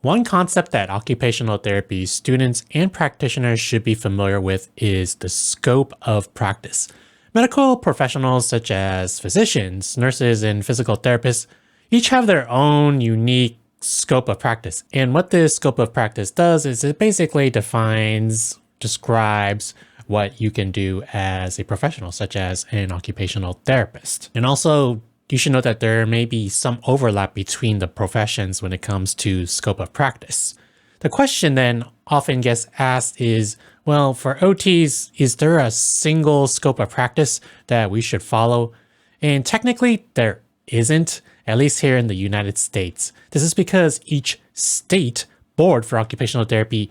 One concept that occupational therapy students and practitioners should be familiar with is the scope of practice. Medical professionals such as physicians, nurses, and physical therapists each have their own unique scope of practice. And what this scope of practice does is it basically describes what you can do as a professional, such as an occupational therapist. And also, you should note that there may be some overlap between the professions when it comes to scope of practice. The question then often gets asked is, well, for OTs, is there a single scope of practice that we should follow? And technically, there isn't, at least here in the United States. This is because each state board for occupational therapy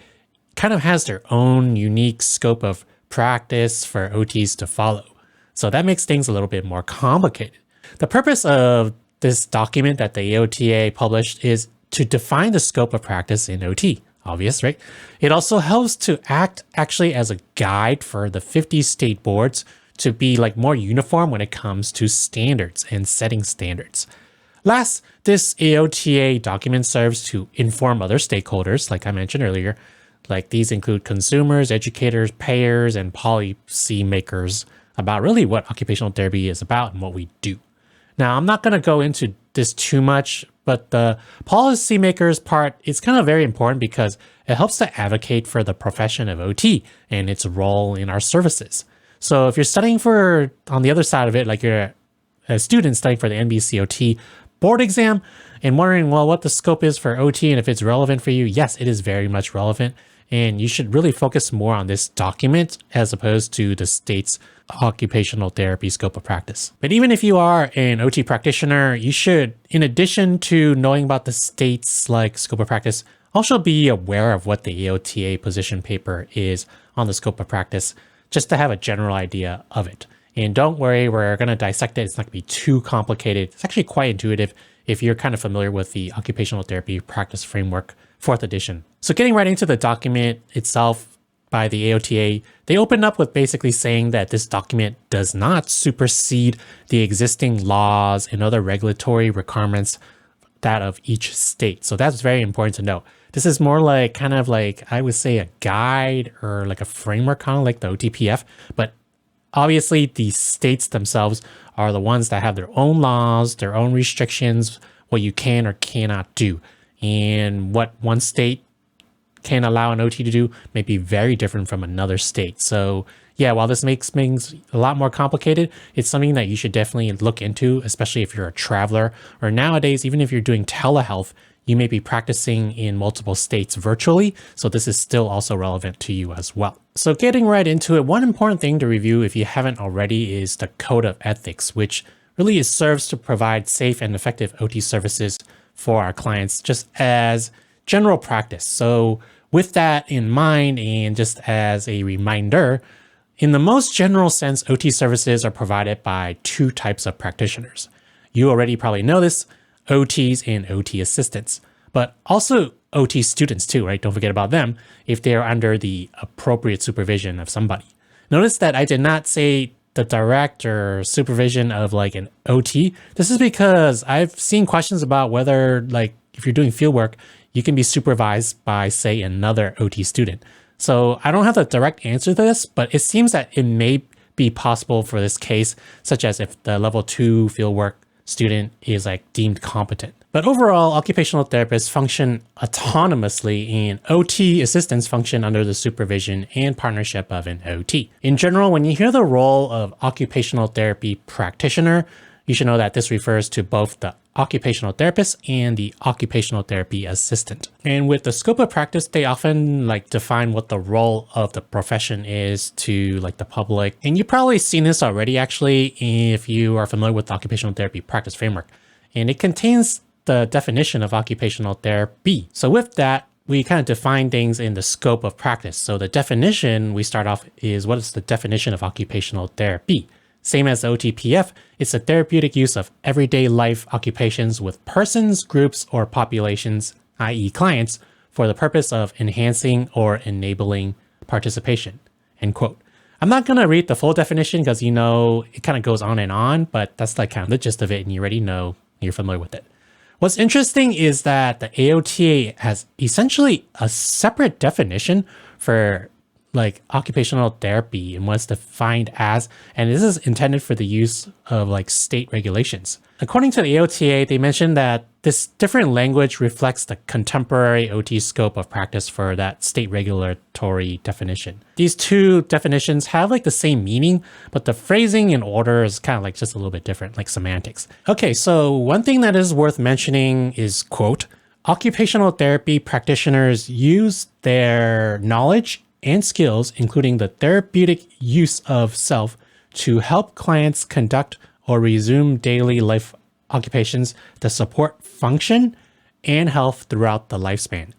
kind of has their own unique scope of practice for OTs to follow. So that makes things a little bit more complicated. The purpose of this document that the AOTA published is to define the scope of practice in OT. Obvious, right? It also helps to act actually as a guide for the 50 state boards to be like more uniform when it comes to standards and setting standards. Last, this AOTA document serves to inform other stakeholders, like I mentioned earlier. Like these include consumers, educators, payers, and policy makers about really what occupational therapy is about and what we do. Now, I'm not going to go into this too much, but the policymakers part is kind of very important because it helps to advocate for the profession of OT and its role in our services. So if you're studying for, on the other side of it, like you're a student studying for the NBCOT board exam and wondering, well, what the scope is for OT and if it's relevant for you, yes, it is very much relevant. And you should really focus more on this document as opposed to the state's occupational therapy scope of practice. But even if you are an OT practitioner, you should, in addition to knowing about the state's like scope of practice, also be aware of what the AOTA position paper is on the scope of practice, just to have a general idea of it. And don't worry, we're going to dissect it. It's not going to be too complicated. It's actually quite intuitive if you're kind of familiar with the Occupational Therapy Practice Framework, 4th edition. So getting right into the document itself by the AOTA, they open up with basically saying that this document does not supersede the existing laws and other regulatory requirements that of each state. So that's very important to know. This is more like kind of like, I would say, a guide or like a framework, kind of like the OTPF, but obviously the states themselves are the ones that have their own laws, their own restrictions, what you can or cannot do. And what one state can allow an OT to do may be very different from another state. So yeah, while this makes things a lot more complicated, it's something that you should definitely look into, especially if you're a traveler, or nowadays, even if you're doing telehealth, you may be practicing in multiple states virtually. So this is still also relevant to you as well. So getting right into it, one important thing to review if you haven't already is the Code of Ethics, which really serves to provide safe and effective OT services for our clients just as general practice. So with that in mind, and just as a reminder, in the most general sense, OT services are provided by two types of practitioners. You already probably know this, OTs and OT assistants, but also OT students too, right? Don't forget about them if they are under the appropriate supervision of somebody. Notice that I did not say the direct or supervision of like an OT. This is because I've seen questions about whether like if you're doing field work, you can be supervised by say another OT student. So I don't have the direct answer to this, but it seems that it may be possible for this case, such as if the level 2 fieldwork student is like deemed competent. But overall, occupational therapists function autonomously and OT assistants function under the supervision and partnership of an OT. In general, when you hear the role of occupational therapy practitioner, you should know that this refers to both the occupational therapist and the occupational therapy assistant. And with the scope of practice, they often like define what the role of the profession is to like the public. And you've probably seen this already actually if you are familiar with the occupational therapy practice framework. And it contains the definition of occupational therapy. So with that, we kind of define things in the scope of practice. So the definition we start off is what is the definition of occupational therapy? Same as the OTPF, it's a therapeutic use of everyday life occupations with persons, groups, or populations, i.e. clients, for the purpose of enhancing or enabling participation, end quote. I'm not going to read the full definition because, it kind of goes on, but that's like kind of the gist of it and you already know, you're familiar with it. What's interesting is that the AOTA has essentially a separate definition for like occupational therapy and what's defined as, and this is intended for the use of like state regulations. According to the AOTA, they mentioned that this different language reflects the contemporary OT scope of practice for that state regulatory definition. These two definitions have like the same meaning, but the phrasing and order is kind of like just a little bit different, like semantics. Okay, so one thing that is worth mentioning is, quote, occupational therapy practitioners use their knowledge and skills, including the therapeutic use of self, to help clients conduct or resume daily life occupations that support function and health throughout the lifespan,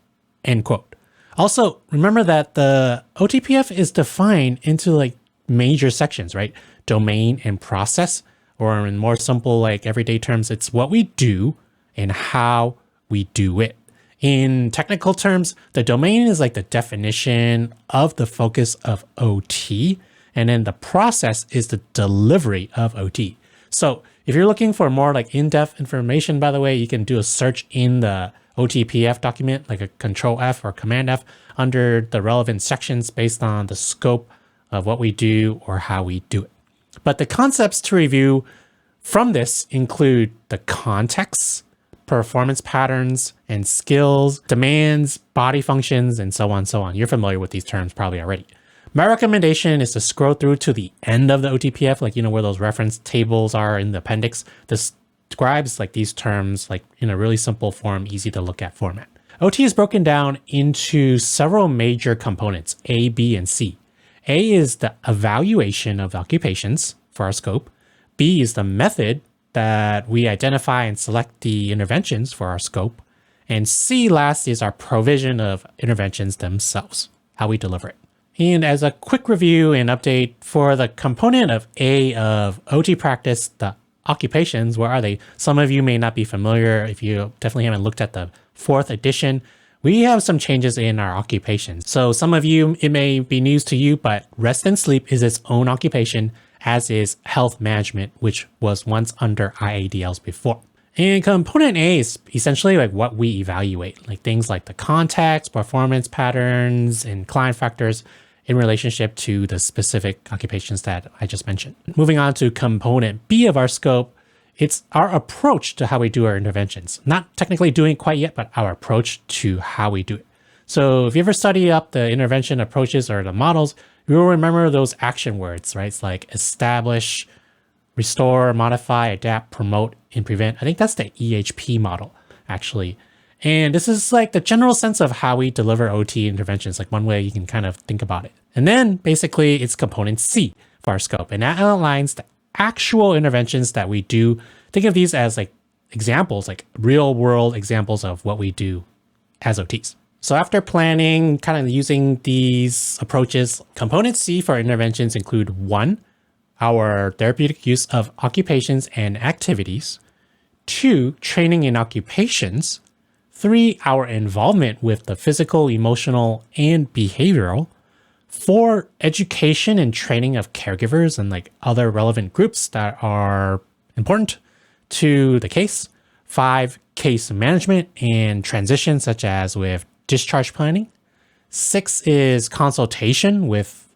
end quote. Also, remember that the OTPF is defined into like major sections, right? Domain and process, or in more simple, like everyday terms, it's what we do and how we do it. In technical terms, the domain is like the definition of the focus of OT, and then the process is the delivery of OT. So if you're looking for more like in-depth information, by the way, you can do a search in the OTPF document, like a Control F or Command F under the relevant sections based on the scope of what we do or how we do it. But the concepts to review from this include the context, performance patterns and skills, demands, body functions, and so on, so on. You're familiar with these terms probably already. My recommendation is to scroll through to the end of the OTPF, like, you know, where those reference tables are in the appendix. This describes like these terms like in a really simple form, easy to look at format. OT is broken down into several major components, A, B, and C. A is the evaluation of occupations for our scope. B is the method that we identify and select the interventions for our scope. And C last is our provision of interventions themselves, how we deliver it. And as a quick review and update for the component of A of OT practice, the occupations, where are they? Some of you may not be familiar if you definitely haven't looked at the 4th edition. We have some changes in our occupations. So some of you, it may be news to you, but rest and sleep is its own occupation, as is health management, which was once under IADLs before. And component A is essentially like what we evaluate, like things like the context, performance patterns, and client factors in relationship to the specific occupations that I just mentioned. Moving on to component B of our scope, it's our approach to how we do our interventions. Not technically doing it quite yet, but our approach to how we do it. So if you ever study up the intervention approaches or the models, you will remember those action words, right? It's like establish, restore, modify, adapt, promote, and prevent. I think that's the EHP model, actually. And this is like the general sense of how we deliver OT interventions, like one way you can kind of think about it. And then basically it's component C for our scope. And that outlines the actual interventions that we do. Think of these as like examples, like real world examples of what we do as OTs. So after planning, kind of using these approaches, component C for interventions include 1, our therapeutic use of occupations and activities. 2, training in occupations. 3, our involvement with the physical, emotional, and behavioral. 4, education and training of caregivers and like other relevant groups that are important to the case. 5, case management and transition, such as with discharge planning. 6 is consultation with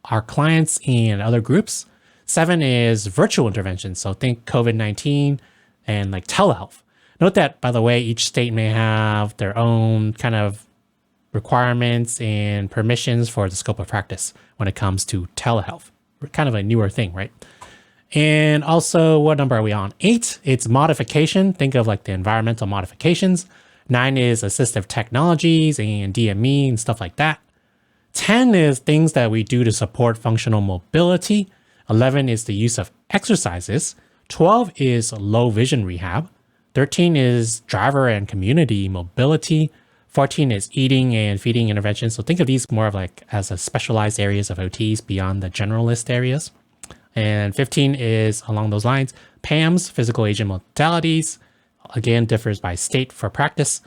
our clients and other groups. 7 is virtual intervention. So think COVID-19 and like telehealth. Note that, by the way, each state may have their own kind of requirements and permissions for the scope of practice when it comes to telehealth. Kind of a newer thing, right? And also, what number are we on? 8, it's modification. Think of like the environmental modifications. 9 is assistive technologies and DME and stuff like that. 10 is things that we do to support functional mobility. 11 is the use of exercises. 12 is low vision rehab. 13 is driver and community mobility. 14 is eating and feeding interventions. So think of these more of like as a specialized areas of OTs beyond the generalist areas. And 15 is along those lines, PAMS, physical agent modalities, again, differs by state for practice.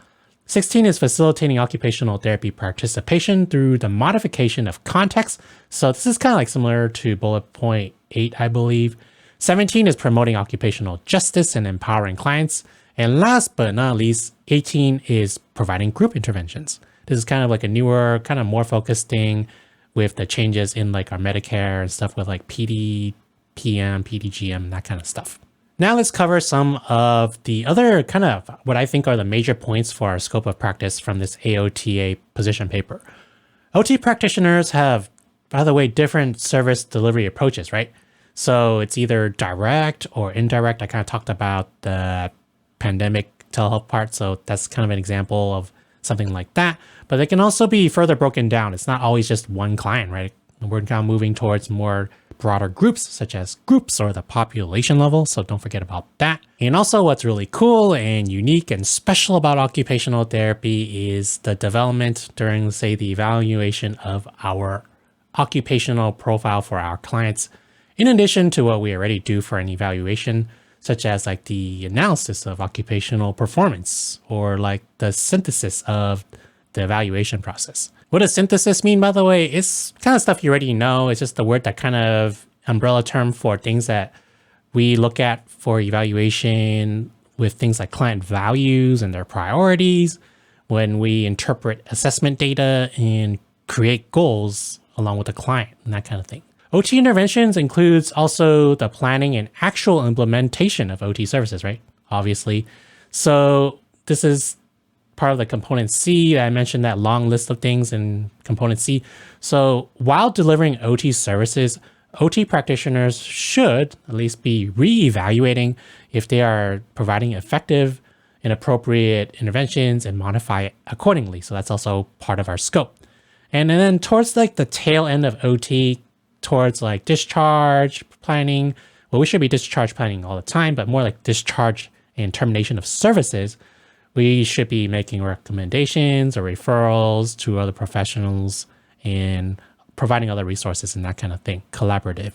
16 is facilitating occupational therapy participation through the modification of context. So this is kind of like similar to bullet point 8, I believe. 17 is promoting occupational justice and empowering clients. And last but not least, 18 is providing group interventions. This is kind of like a newer, kind of more focused thing with the changes in like our Medicare and stuff with like PD, PM, PDGM, that kind of stuff. Now let's cover some of the other kind of what I think are the major points for our scope of practice from this AOTA position paper. OT practitioners have, by the way, different service delivery approaches, right? So it's either direct or indirect. I kind of talked about the pandemic telehealth part, so that's kind of an example of something like that. But they can also be further broken down. It's not always just one client, right? We're now moving towards more broader groups, such as groups or the population level, so don't forget about that. And also what's really cool and unique and special about occupational therapy is the development during, say, the evaluation of our occupational profile for our clients, in addition to what we already do for an evaluation, such as like the analysis of occupational performance or like the synthesis of the evaluation process. What does synthesis mean, by the way? It's kind of stuff you already know. It's just the word that kind of umbrella term for things that we look at for evaluation with things like client values and their priorities when we interpret assessment data and create goals along with the client and that kind of thing. OT interventions includes also the planning and actual implementation of OT services, right? Obviously. So this is part of the component C. I mentioned that long list of things in component C. So while delivering OT services, OT practitioners should at least be re-evaluating if they are providing effective and appropriate interventions and modify it accordingly. So that's also part of our scope. And then towards like the tail end of OT, towards like discharge planning, well, we should be discharge planning all the time, but more like discharge and termination of services, we should be making recommendations or referrals to other professionals and providing other resources and that kind of thing. Collaborative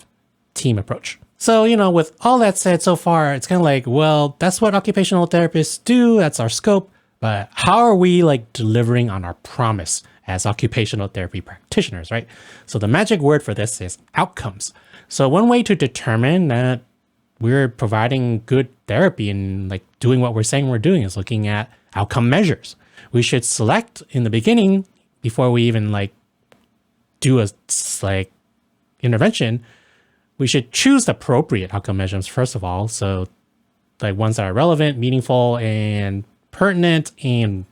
team approach. So, with all that said so far, it's kind of like, well, that's what occupational therapists do. That's our scope. But how are we like delivering on our promise as occupational therapy practitioners, right? So the magic word for this is outcomes. So one way to determine that we're providing good therapy and like doing what we're saying we're doing is looking at outcome measures. We should select in the beginning, before we even like do a like intervention, we should choose the appropriate outcome measures first of all. So like ones that are relevant, meaningful, and pertinent, and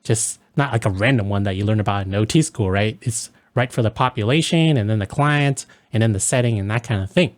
just not like a random one that you learn about in OT school, right? It's right for the population and then the client and then the setting and that kind of thing.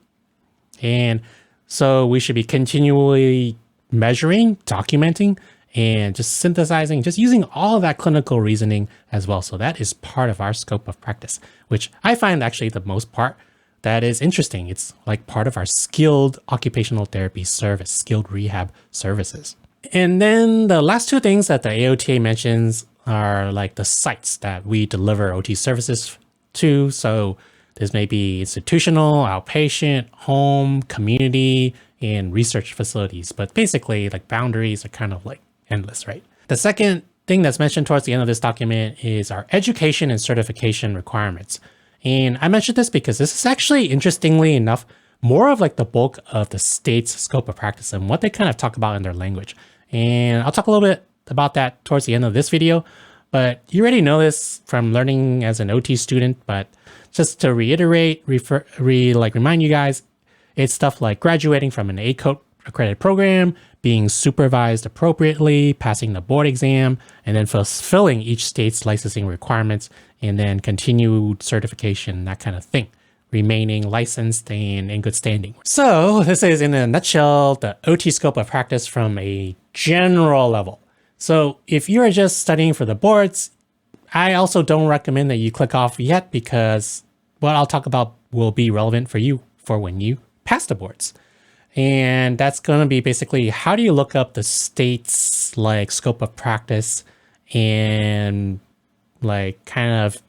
And so we should be continually measuring, documenting, and just synthesizing, just using all of that clinical reasoning as well. So that is part of our scope of practice, which I find actually the most part that is interesting. It's like part of our skilled occupational therapy service, skilled rehab services. And then the last two things that the AOTA mentions are like the sites that we deliver OT services to. So this may be institutional, outpatient, home, community, and research facilities. But basically, like boundaries are kind of like endless, right? The second thing that's mentioned towards the end of this document is our education and certification requirements. And I mentioned this because this is actually, interestingly enough, more of like the bulk of the state's scope of practice and what they kind of talk about in their language. And I'll talk a little bit about that towards the end of this video, but you already know this from learning as an OT student, but just to reiterate, remind you guys, it's stuff like graduating from an ACOTA accredited program, being supervised appropriately, passing the board exam, and then fulfilling each state's licensing requirements, and then continued certification, that kind of thing, remaining licensed and in good standing. So this is in a nutshell, the OT scope of practice from a general level. So if you're just studying for the boards, I also don't recommend that you click off yet because what I'll talk about will be relevant for you for when you pass the boards. And that's going to be basically how do you look up the state's like scope of practice and like kind of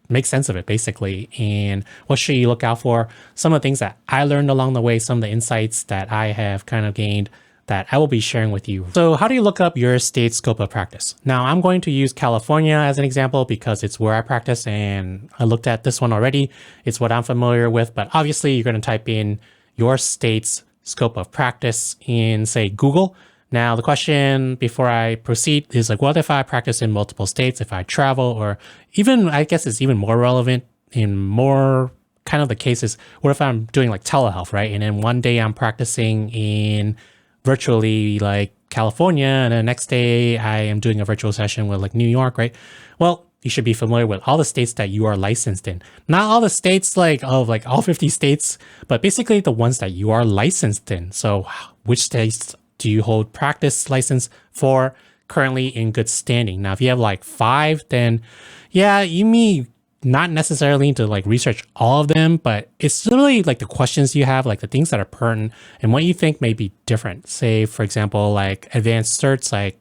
make sense of it basically. And what should you look out for? Some of the things that I learned along the way, some of the insights that I have kind of gained that I will be sharing with you. So how do you look up your state's scope of practice? Now I'm going to use California as an example because it's where I practice and I looked at this one already. It's what I'm familiar with, but obviously you're going to type in your state's scope of practice in say Google. Now, the question before I proceed is like, what if I practice in multiple states, if I travel, or even, I guess it's even more relevant in more kind of the cases, what if I'm doing like telehealth, right? And then one day I'm practicing in virtually like California, and the next day I am doing a virtual session with like New York, right? Well, you should be familiar with all the states that you are licensed in. Not all the states like of like all 50 states, but basically the ones that you are licensed in. So which states do you hold practice license for currently in good standing? Now, if you have like 5, then yeah, you may not necessarily need to like research all of them, but it's really like the questions you have, like the things that are pertinent and what you think may be different. Say, for example, like advanced certs, like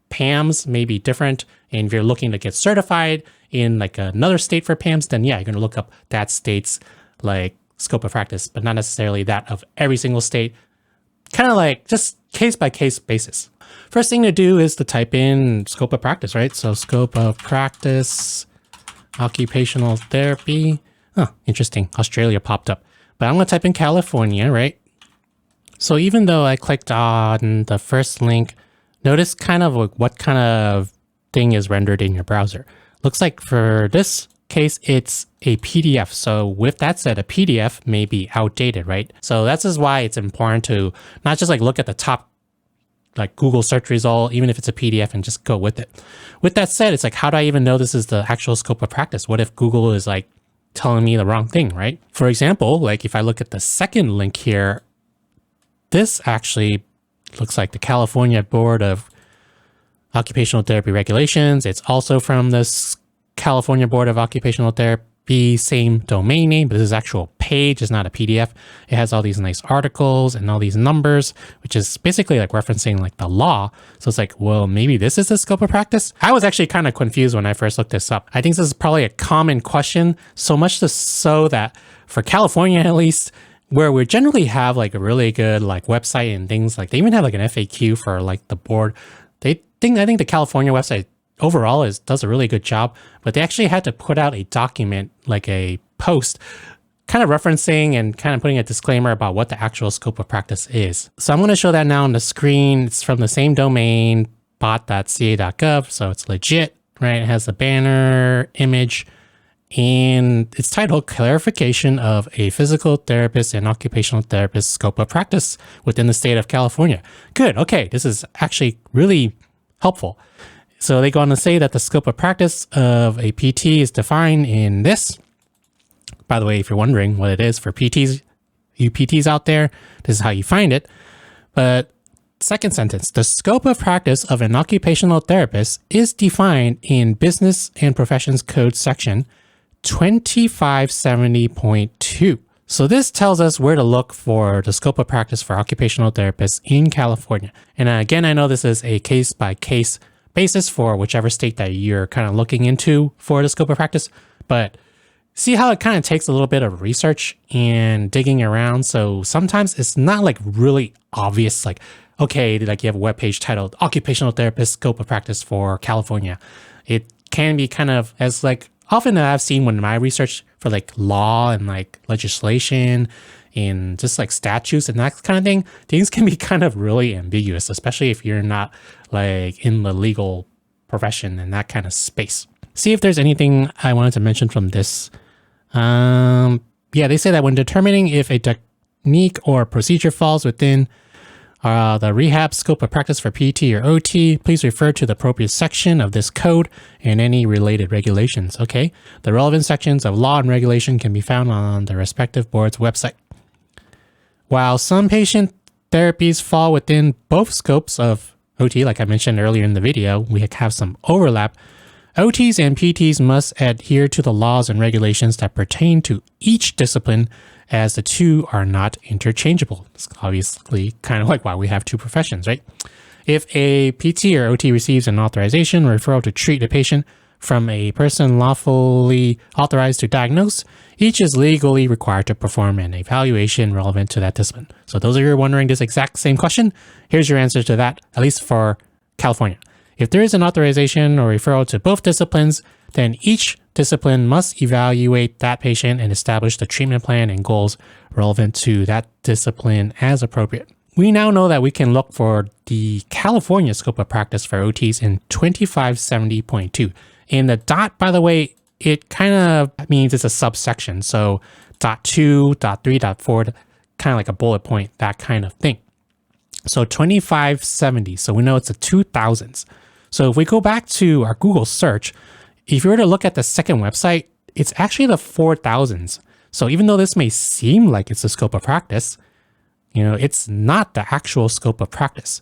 PAMs may be different. And if you're looking to get certified in like another state for PAMs, then yeah, you're going to look up that state's like scope of practice, but not necessarily that of every single state. Kind of like just case by case basis. First thing to do is to type in scope of practice, right? So scope of practice, occupational therapy. Oh, interesting. Australia popped up. But I'm going to type in California, right? So even though I clicked on the first link, notice kind of like what kind of thing is rendered in your browser. Looks like for this case, it's a PDF. So with that said, a PDF may be outdated, right? So that's just why it's important to not just like look at the top like Google search result, even if it's a PDF, and just go with it. With that said, it's like, how do I even know this is the actual scope of practice? What if Google is like telling me the wrong thing, right? For example, like if I look at the second link here, this actually looks like the California Board of Occupational Therapy Regulations. It's also from this California Board of Occupational Therapy, same domain name, but this is actual page, it's not a PDF. It has all these nice articles and all these numbers, which is basically like referencing like the law. So it's like, well, maybe this is the scope of practice. I was actually kind of confused when I first looked this up. I think this is probably a common question, so much so that for California at least, where we generally have like a really good like website and things, like they even have like an FAQ for like the board. I think the California website overall does a really good job, but they actually had to put out a document, like a post, kind of referencing and kind of putting a disclaimer about what the actual scope of practice is. So I'm going to show that now on the screen. It's from the same domain, bot.ca.gov, so it's legit, right? It has the banner image, and it's titled Clarification of a Physical Therapist and Occupational Therapist Scope of Practice within the state of California. Good. Okay. This is actually really helpful. So they go on to say that the scope of practice of a PT is defined in this. By the way, if you're wondering what it is for PTs, you PTs out there, this is how you find it. But second sentence, the scope of practice of an occupational therapist is defined in Business and Professions Code section 2570.2. So this tells us where to look for the scope of practice for occupational therapists in California. And again, I know this is a case-by-case basis for whichever state that you're kind of looking into for the scope of practice, but see how it kind of takes a little bit of research and digging around. So sometimes it's not like really obvious, like, okay, like you have a webpage titled Occupational Therapist Scope of Practice for California. It can be kind of, as like often that I've seen when my research for like law and like legislation and just like statutes and that kind of thing, things can be kind of really ambiguous, especially if you're not like in the legal profession and that kind of space. See if there's anything I wanted to mention from this. Yeah, they say that when determining if a technique or procedure falls within the rehab scope of practice for PT or OT, please refer to the appropriate section of this code and any related regulations. Okay, the relevant sections of law and regulation can be found on the respective board's website. While some patient therapies fall within both scopes of OT, like I mentioned earlier in the video, we have some overlap. OTs and PTs must adhere to the laws and regulations that pertain to each discipline, as the two are not interchangeable. It's obviously kind of like why we have two professions, right? If a PT or OT receives an authorization or referral to treat a patient from a person lawfully authorized to diagnose, each is legally required to perform an evaluation relevant to that discipline. So those of you who are wondering this exact same question, here's your answer to that, at least for California. If there is an authorization or referral to both disciplines, then each discipline must evaluate that patient and establish the treatment plan and goals relevant to that discipline as appropriate. we now know that we can look for the California scope of practice for OTs in 2570.2. And the dot, by the way, it kind of means it's a subsection. So dot 2, dot 3, dot 4, kind of like a bullet point, that kind of thing. So 2570. So we know it's the 2000s. So if we go back to our Google search, if you were to look at the second website, it's actually the 4000s. So even though this may seem like it's the scope of practice, it's not the actual scope of practice.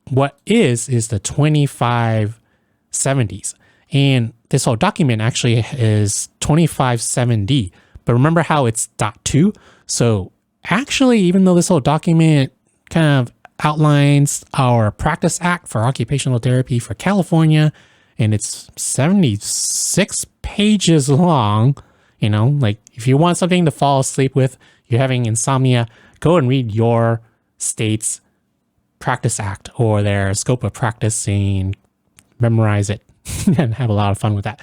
What is the 2570s. And this whole document actually is 2570. But remember how it's .2? So actually, even though this whole document kind of outlines our Practice Act for occupational therapy for California, and it's 76 pages long, like if you want something to fall asleep with, you're having insomnia, go and read your state's Practice Act or their scope of practice and memorize it and have a lot of fun with that.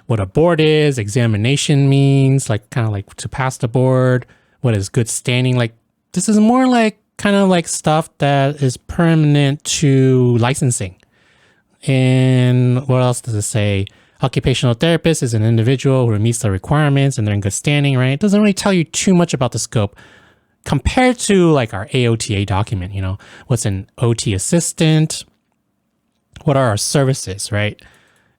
What a board is, examination means, like kind of like to pass the board. What is good standing? Like this is more like kind of like stuff that is permanent to licensing. And what else does it say? Occupational therapist is an individual who meets the requirements and they're in good standing, right? It doesn't really tell you too much about the scope compared to like our AOTA document, what's an OT assistant? What are our services, right?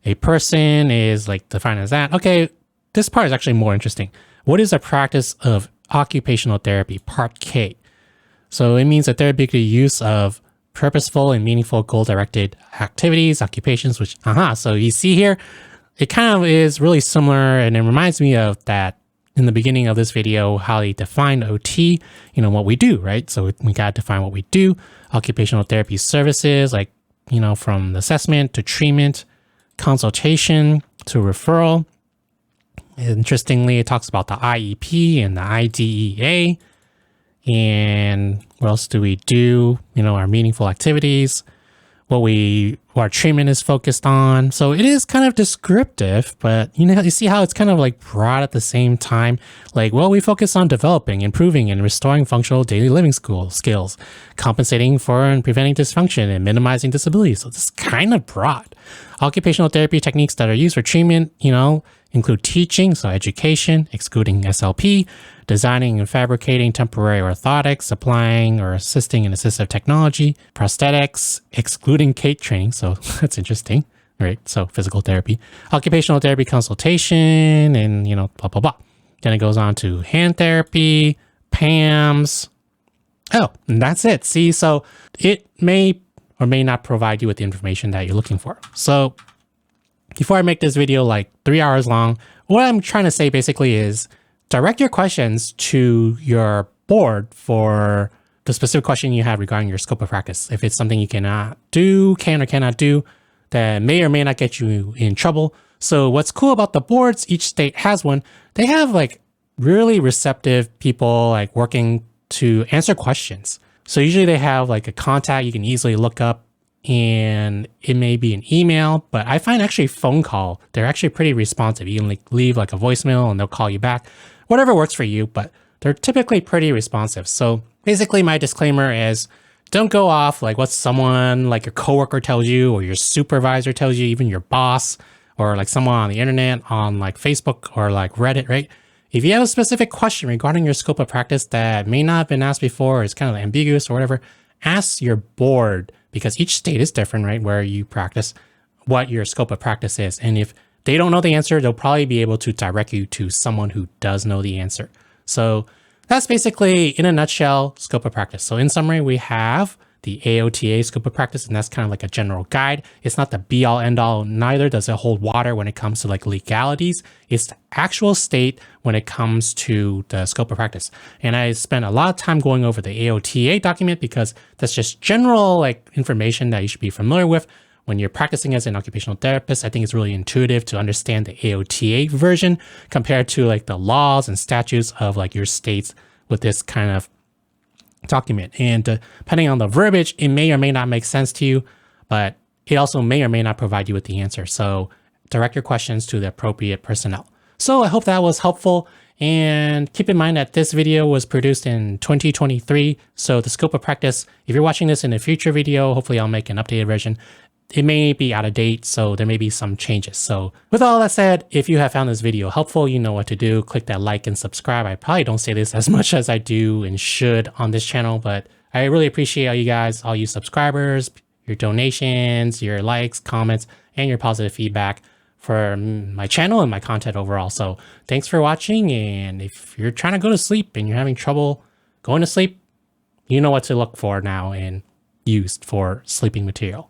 A person is like defined as that. Okay, this part is actually more interesting. What is the practice of occupational therapy, part K? So it means the therapeutic use of purposeful and meaningful goal-directed activities, occupations, which, so you see here, it kind of is really similar, and it reminds me of that in the beginning of this video, how they define OT, what we do, right? So we got to define what we do. Occupational therapy services, like, from assessment to treatment, consultation to referral. Interestingly, it talks about the IEP and the IDEA. And what else do we do? Our meaningful activities, what our treatment is focused on. So it is kind of descriptive, but you see how it's kind of like broad at the same time. Like, well, we focus on developing, improving, and restoring functional daily living skills, compensating for and preventing dysfunction and minimizing disability. So it's kind of broad. Occupational therapy techniques that are used for treatment, include teaching, so education, excluding SLP, designing and fabricating temporary orthotics, applying or assisting in assistive technology, prosthetics, excluding CATE training, so that's interesting, right? So physical therapy, occupational therapy consultation, and, blah, blah, blah. Then it goes on to hand therapy, PAMS. Oh, and that's it. See, so it may or may not provide you with the information that you're looking for. So before I make this video like 3 hours long, what I'm trying to say basically is direct your questions to your board for the specific question you have regarding your scope of practice. If it's something you can or cannot do, that may or may not get you in trouble. So what's cool about the boards, each state has one. They have like really receptive people like working to answer questions. So usually they have like a contact you can easily look up, and it may be an email, but I find actually phone call, they're actually pretty responsive. You can like leave like a voicemail and they'll call you back, whatever works for you, but they're typically pretty responsive. So basically my disclaimer is don't go off like what someone like your coworker tells you or your supervisor tells you, even your boss or like someone on the internet on like Facebook or like Reddit, right? If you have a specific question regarding your scope of practice that may not have been asked before, or it's kind of ambiguous or whatever, ask your board, because each state is different, right? Where you practice, what your scope of practice is. And if they don't know the answer, they'll probably be able to direct you to someone who does know the answer. So that's basically, in a nutshell, scope of practice. So in summary, we have the AOTA scope of practice, and that's kind of like a general guide. It's not the be all end all, neither does it hold water when it comes to like legalities. It's the actual state when it comes to the scope of practice. And I spent a lot of time going over the AOTA document because that's just general like information that you should be familiar with. When you're practicing as an occupational therapist, I think it's really intuitive to understand the AOTA version compared to like the laws and statutes of like your states with this kind of document. And depending on the verbiage, it may or may not make sense to you, but it also may or may not provide you with the answer. So direct your questions to the appropriate personnel. So I hope that was helpful. And keep in mind that this video was produced in 2023. So the scope of practice, if you're watching this in a future video, hopefully I'll make an updated version. It may be out of date, so there may be some changes. So with all that said, if you have found this video helpful, you know what to do. Click that like and subscribe. I probably don't say this as much as I do and should on this channel, but I really appreciate all you guys, all you subscribers, your donations, your likes, comments, and your positive feedback for my channel and my content overall. So thanks for watching. And if you're trying to go to sleep and you're having trouble going to sleep, you know what to look for now and use for sleeping material.